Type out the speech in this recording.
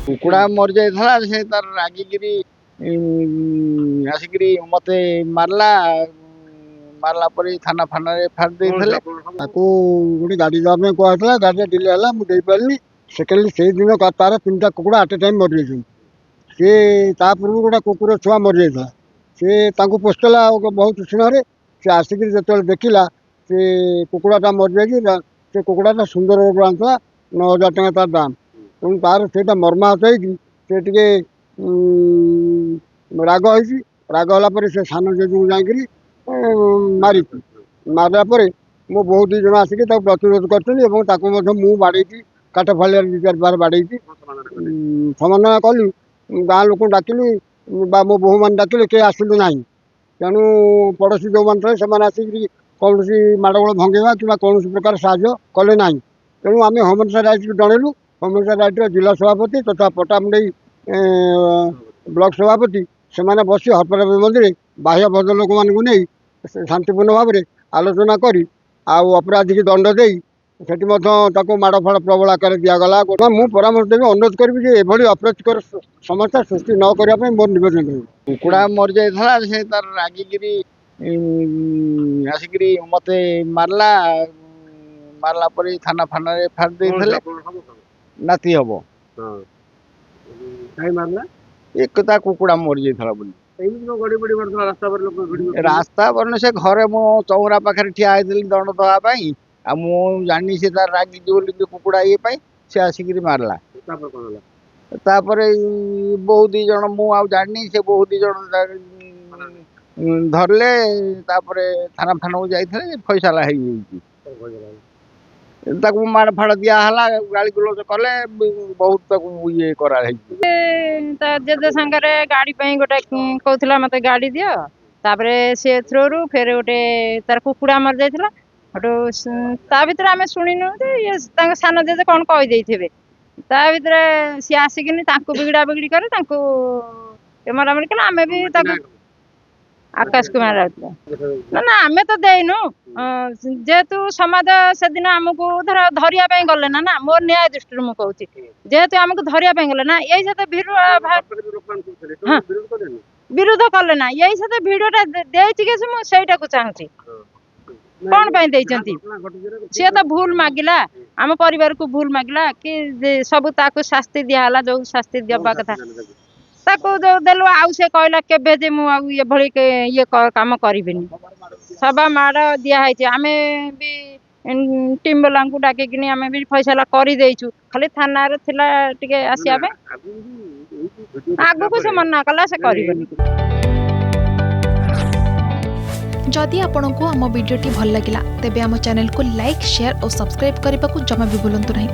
କୁକୁଡ଼ା ମରିଯାଇଥିଲା ସେ ତାର ରାଗିକିରି ଆସିକିରି ମତେ ମାରିଲା ପରେ ଥାନା ଫାନାରେ ଏଫଆଇଆର ଦେଇଥିଲେ। ତାକୁ ଗୋଟେ ଗାଡ଼ି ଦେବା ପାଇଁ କୁହାଯାଇଥିଲା, ଗାଡ଼ିରେ ଡିଲେ ହେଲା, ମୁଁ ଦେଇପାରିଲି। ସେକେଣ୍ଡଲି ସେଇଦିନ ତାର 3ଟା କୁକୁଡ଼ା ଆଟ୍ ଏ ଟାଇମ୍ ମରିଯାଇଛନ୍ତି। ସେ ତା ପୂର୍ବରୁ ଗୋଟେ କୁକୁର ଛୁଆ ମରିଯାଇଥିଲା। ସେ ତାଙ୍କୁ ପୋଷିଥିଲା ବହୁତ ସ୍ନେହରେ। ସେ ଆସିକିରି ଯେତେବେଳେ ଦେଖିଲା ସେ କୁକୁଡ଼ାଟା ମରିଯାଇଛି, ସେ କୁକୁଡ଼ାଟା ସୁନ୍ଦର ଆଣିଥିଲା, 9,000 ଟଙ୍କା ତାର ଦାମ। ତେଣୁ ତାର ସେଇଟା ମର୍ମାହତ ହେଇକି ସେ ଟିକେ ରାଗ ହେଇଛି। ରାଗ ହେଲା ପରେ ସେ ସାନ ଜେଜୁକୁ ଯାଇକିରି ମାରିଛି। ମାରିଲା ପରେ ମୋ ବୋଉ 2 ଜଣ ଆସିକି ତାକୁ ପ୍ରତିରୋଧ କରିଛନ୍ତି ଏବଂ ତାକୁ ମଧ୍ୟ ମୁଁ ବାଡ଼େଇଛି, କାଠ ଫାଳିଆରେ 2-4 ବାର ବାଡ଼େଇଛି। ସମାଧାନ କଲି, ଗାଁ ଲୋକଙ୍କୁ ଡାକିଲି ବା ମୋ ବୋହୂମାନେ ଡାକିଲେ, କେହି ଆସିଲେ ନାହିଁ। ତେଣୁ ପଡ଼ୋଶୀ ଯେଉଁମାନେ ଥିଲେ ସେମାନେ ଆସିକି କୌଣସି ମାଡ଼ଗୋଳ ଭଙ୍ଗେଇବା କିମ୍ବା କୌଣସି ପ୍ରକାର ସାହାଯ୍ୟ କଲେ ନାହିଁ। ତେଣୁ ଆମେ ହୋମ ମିନିଷ୍ଟର ରାଇଟ୍କୁ ଜଣେଇଲୁ। ହୋମ ମିନିଷ୍ଟର ରାଇଟ୍ର ଜିଲ୍ଲା ସଭାପତି ତଥା ପଟ୍ଟାମୁଣ୍ଡେଇ ବ୍ଲକ ସଭାପତି ସେମାନେ ବସି ହରପରା ମନ୍ଦିରରେ ବାହ୍ୟ ଭଦ୍ରଲୋକମାନଙ୍କୁ ନେଇ ଶାନ୍ତିପୂର୍ଣ୍ଣ ଭାବରେ ଆଲୋଚନା କରି ଆଉ ଅପରାଧୀକି ଦଣ୍ଡ ଦେଇ ସେଠି ମଧ୍ୟ ତାକୁ ମାଡ଼ ଫାଡ଼ ପ୍ରବଳ ଆକାରରେ ଦିଆଗଲା। ମୁଁ ପରାମର୍ଶ ଦେବି, ଅନୁରୋଧ କରିବି ଯେ ଏଭଳି ଅପ୍ରୀତିକର ସମସ୍ୟା ସୃଷ୍ଟି ନ କରିବା ପାଇଁ ମୋର ନିବେଦନ ରହିବ। କୁକୁଡ଼ା ମରିଯାଇଥିଲା ସେ ତାର ରାଗିକିରି ଆସିକିରି ମତେ ମାରିଲା ପରେ ଥାନା ଫାନାରେ ଏଫଆଇଆର ଦେଇଥିଲେ। ନାତି ହବ। ତା କୁକୁଡ଼ା ମରିଯାଇଥିଲା ବୋଲି। ରାସ୍ତା ବରଣେ ସେ ଘରେ ମୁଁ ଚଉରା ପାଖରେ ଠିଆ ହେଇଥିଲି ଦଣ୍ଡ ଦେବା ପାଇଁ। ଆଉ ମୁଁ ଜାଣିନି ସେ ତାର ରାଗିଛି ବୋଲି କୁକୁଡ଼ା ଇଏ ପାଇଁ ସେ ଆସିକିରି ମାରିଲା। ତାପରେ ବୋହୁ 2 ଜଣ, ମୁଁ ଆଉ ଜାଣିନି, ସେ ବୋହୁ 2 ଜଣ ଧରିଲେ। ତାପରେ ଥାନା ଫାନାକୁ ଯାଇଥିଲେ, ଫଇସାଲା ହେଇଯାଇଛି। ତାକୁ ମାଡ଼ ଫାଡ଼ ଦିଆହେଲା, ଗାଳି ଗୁଲଜ କଲେ, ବହୁତ ତାକୁ ଇଏ କରାହେଇଛି। ତା ଜେଜେ ସାଙ୍ଗରେ ଗାଡ଼ି ପାଇଁ ଗୋଟେ କହୁଥିଲା ମତେ ଗାଡ଼ି ଦିଅ। ତାପରେ ସେ ଥ୍ରୋରୁ ଫେର ଗୋଟେ ତାର କୁକୁଡ଼ା ମରିଯାଇଥିଲା। ସେଠୁ ତା ଭିତରେ ଆମେ ଶୁଣିନୁ ଯେ ଇଏ ତାଙ୍କ ସାନ ଜେଜେ କ'ଣ କହିଦେଇଥିବେ। ତା ଭିତରେ ସିଏ ଆସିକିନି ତାଙ୍କୁ ବିଗିଡ଼ା ବିଗିଡ଼ି କରି ତାଙ୍କୁ ମରାମରି କଲେ। ଆମେ ବି ତାକୁ ଆକାଶ କୁମାର ରାଉତ ନା ଆମେ ତ ଦେଇନୁ। ଯେହେତୁ ସମାଜ ସେଦିନ ଆମକୁ ଧରିବା ପାଇଁ ଗଲେ ନା ମୋର ନ୍ୟାୟ ଦୃଷ୍ଟିରୁ ମୁଁ କହୁଛି, ଯେହେତୁ ଆମକୁ ଧରିବା ପାଇଁ ଗଲେ ନା, ଏଇ ସହିତ ବିରୋଧ କଲେ ନା, ଏଇ ସହିତ ଭିଡ଼ିଓଟା ଦେଇଛି କି ମୁଁ ସେଇଟାକୁ ଚାହୁଁଛି। କ'ଣ ପାଇଁ ଦେଇଛନ୍ତି? ସିଏ ତ ଭୁଲ ମାଗିଲା, ଆମ ପରିବାରକୁ ଭୁଲ ମାଗିଲା କି ସବୁ ତାକୁ ଶାସ୍ତି ଦିଆହେଲା, ଯୋଉ ଶାସ୍ତି ଦେବା କଥା ତାକୁ ଯୋଉ ଦେଲୁ। ଆଉ ସେ କହିଲା କେବେ ଯେ ମୁଁ ଆଉ ଏଭଳି ଇଏ କାମ କରିବିନି। ସବା ମାଡ଼ ଦିଆହେଇଛି। ଆମେ ବି ଟିମ୍ବଲାଙ୍କୁ ଡାକିକିନି ଆମେ ବି ଫଇସଲା କରିଦେଇଛୁ। ଖାଲି ଥାନାରେ ଥିଲା ଟିକେ ଆସିବା ପାଇଁ। ଆଗକୁ ସେ ମନା କଲା ସେ କରିବନି। जदि आपंक आम भिडी भल लगा तेब आम चैनल को लाइक, शेयर और सब्सक्राइब करने को जमा भी भूलु नहीं।